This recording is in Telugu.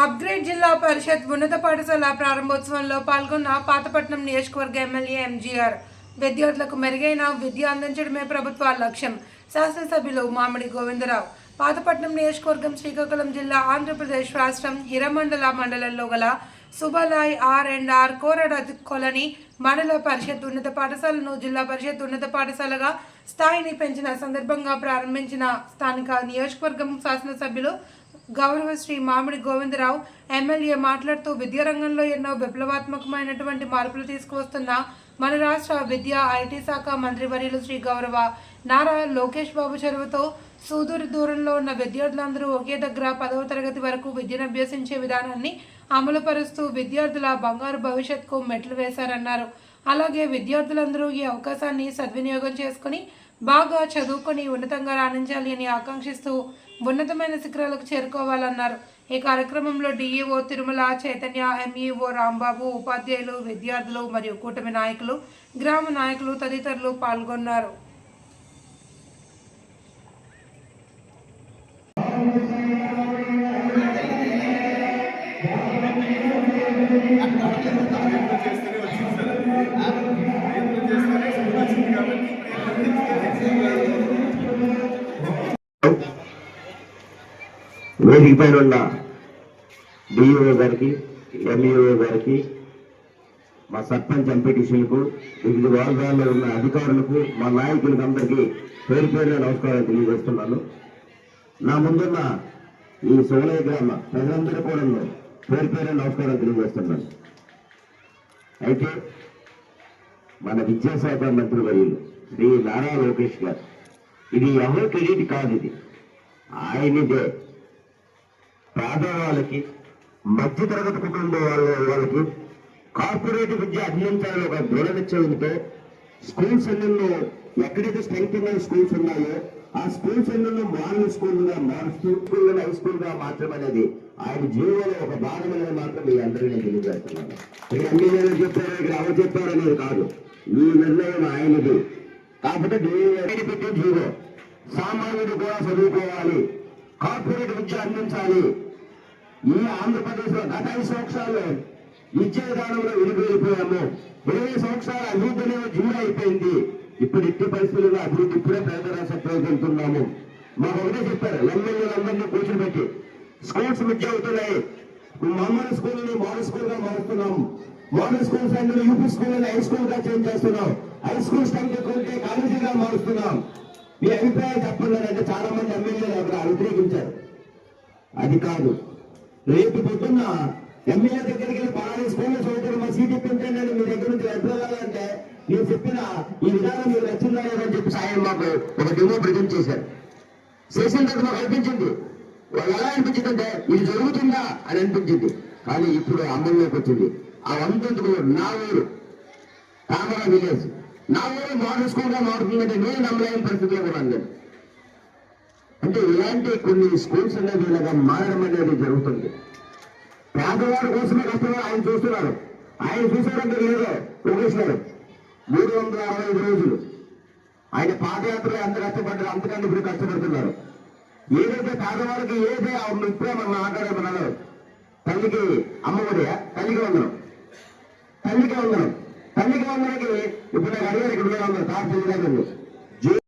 అప్గ్రేడ్ జిల్లా పరిషత్ ఉన్నత పాఠశాల ప్రారంభోత్సవంలో పాల్గొన్న పాతపట్నం నియోజకవర్గ ఎమ్మెల్యే ఎంజీఆర్ విద్యార్థులకు మెరుగైన విద్య అందించడమే ప్రభుత్వ లక్ష్యం. శాసనసభ్యులు మామిడి గోవిందరావు. పాతపట్నం నియోజకవర్గం శ్రీకాకుళం జిల్లా ఆంధ్రప్రదేశ్ రాష్ట్రం హిరమండల మండలంలో గల సుబలాయ్ R&R కోరడ కొలని మండల పరిషత్ ఉన్నత పాఠశాలను జిల్లా పరిషత్ ఉన్నత పాఠశాలగా స్థాయిని పెంచిన సందర్భంగా ప్రారంభించిన స్థానిక నియోజకవర్గం శాసనసభ్యులు గౌరవ శ్రీ మామిడి గోవిందరావు ఎమ్మెల్యే మాట్లాడుతూ విద్యారంగంలో ఎన్నో విప్లవాత్మకమైనటువంటి మార్పులు తీసుకువస్తున్న మన రాష్ట్ర విద్యా ఐటీ శాఖ మంత్రివర్యులు శ్రీ గౌరవ నారా లోకేష్ బాబు చొరవతో సుదూర దూరంలో ఉన్న విద్యార్థులందరూ ఒకే దగ్గర 10వ తరగతి వరకు విద్యను అభ్యసించే విధానాన్ని అమలుపరుస్తూ విద్యార్థుల బంగారు భవిష్యత్తుకు మెట్లు వేశారన్నారు. అలాగే విద్యార్థులందరూ ఈ అవకాశాన్ని సద్వినియోగం చేసుకుని బాగా చదువుకొని ఉన్నతంగా రాణించాలి అని ఆకాంక్షిస్తూ ఉన్నతమైన శిఖరాలకు చేరుకోవాలన్నారు. ఈ కార్యక్రమంలో డిఈఓ తిరుమల చైతన్య, ఎంఈఓ రాంబాబు, ఉపాధ్యాయులు, విద్యార్థులు మరియు కూటమి నాయకులు, గ్రామ నాయకులు తదితరులు పాల్గొన్నారు. వేదిక పైన ఉన్న డిఈఓ గారికి, ఎంఈఓ గారికి, మా సర్పంచ్ ఎంపీటీసీలకు, వివిధ వర్గాల్లో ఉన్న అధికారులకు, మా నాయకులకు అందరికీ పేరు పేరున నమస్కారాలు తెలియజేస్తున్నాను. నా ముందున్న ఈ సోలయ గ్రామ ప్రజలందరూ కూడా పేరు పేరున నమస్కారాలు తెలియజేస్తున్నాను. అయితే మన విద్యాశాఖ మంత్రి వర్యులు శ్రీ నారా లోకేష్ గారు, ఇది ఎవరి క్రెడిట్ కాదు, ఇది ఆయనదే. పేదవాళ్ళకి, మధ్యతరగతి కుటుంబం వాళ్ళకి కార్పొరేట్ విద్య అందించాలని ఒక దృఢ నిశ్చయంతో స్కూల్స్ అన్నింటిలో ఎక్కడైతే స్ట్రెంగ్త్ ఉన్న స్కూల్స్ ఉన్నాయో ఆ స్కూల్స్ అన్నింటిలో మోడల్ స్కూల్గా మారుస్తూ స్కూల్ హై స్కూల్ గా మార్చడం అనేది ఆయన జీవనంలో ఒక భాగం అనేది మాత్రం మీ అందరికీ నేను తెలియజేస్తున్నాను. ఇక్కడ అన్ని నేను చెప్పారు, ఇక్కడ ఎవరు చెప్పారు అనేది కాదు, ఈ నిర్ణయం ఆయనది. కాకపోతే పెట్టి జీవో సామాన్యుడు కూడా చదువుకోవాలి, కార్పొరేట్ విద్య అందించాలి. ఈ ఆంధ్రప్రదేశ్ లో గత 5 సంవత్సరాల్లో విద్యా విధానంలో వెనుకబడిపోయాము. 20 సంవత్సరాల అభివృద్ధి అనేది జీరో అయిపోయింది. ఇప్పుడు ఇట్టి పరిస్థితుల్లో అభివృద్ధి ఇప్పుడే పేద రాష్ట్రంలో వెళ్తున్నాము. మాకు ఒకటే చెప్పారు, ఎమ్మెల్యేలందరినీ కూర్చోబెట్టి స్కూల్స్ విద్య అవుతున్నాయి, మామూలు స్కూల్ని మోడల్ స్కూల్ గా మారుస్తున్నాం, మోడల్ స్కూల్స్ అన్ని యూపీ స్కూల్ హై స్కూల్ గా చేంజ్ చేస్తున్నాం, హై స్కూల్ స్ట్రెంత్ ఎక్కువ కాలేజీగా మారుస్తున్నాం. మీ అభిప్రాయం చెప్పండి అంటే చాలా మంది ఎమ్మెల్యేలు అక్కడ వ్యతిరేకించారు. అది కాదు, రేపు పొద్దున్న ఎమ్మెల్యే దగ్గరికి వెళ్ళి పలానా స్కూల్లో చదువుతారు, మా సీట్ ఇప్పించండి అని మీ దగ్గర నుంచి ఎదురవ్వాలంటే నేను చెప్పిన ఈ విధానం మీరు నచ్చిందా లేదని చెప్పి ఆయన మాకు ఒక డెమో ప్రజెంట్ చేశారు. చేసిన తర్వాత మాకు అనిపించింది, వాళ్ళు ఎలా అనిపించింది అంటే ఇది జరుగుతుందా అని అనిపించింది. కానీ ఇప్పుడు అమల్లోకి వచ్చింది. ఆ వంతెందుకు నా ఊరు కామరా విలేజ్, నా ఊరు మోడల్ స్కూల్ గా మారుతుందంటే నేను నమ్మలేని పరిస్థితిలో కూడా అందరు. అంటే ఇలాంటి కొన్ని స్కూల్స్ అనేది ఇలాగా మారడం అనేది జరుగుతుంది. పేదవాడి కోసమే కష్టంగా ఆయన చూస్తున్నారు. ఆయన చూసారంటే లేదో లోకేష్ గారు 365 రోజులు ఆయన పాదయాత్రలో ఎంత కష్టపడ్డారు, అంతకన్నా ఇప్పుడు కష్టపడుతున్నారు. ఏదైతే పేదవాడికి ఏదైతే ఇప్పుడే మనం మాట్లాడమన్నారో తల్లికి అమ్మఒడియా, తల్లికి వందనం, తల్లికి వందనానికి ఇప్పుడు నాకు అడిగారు ఇక్కడ ఉన్నారు తాను తెలియదు.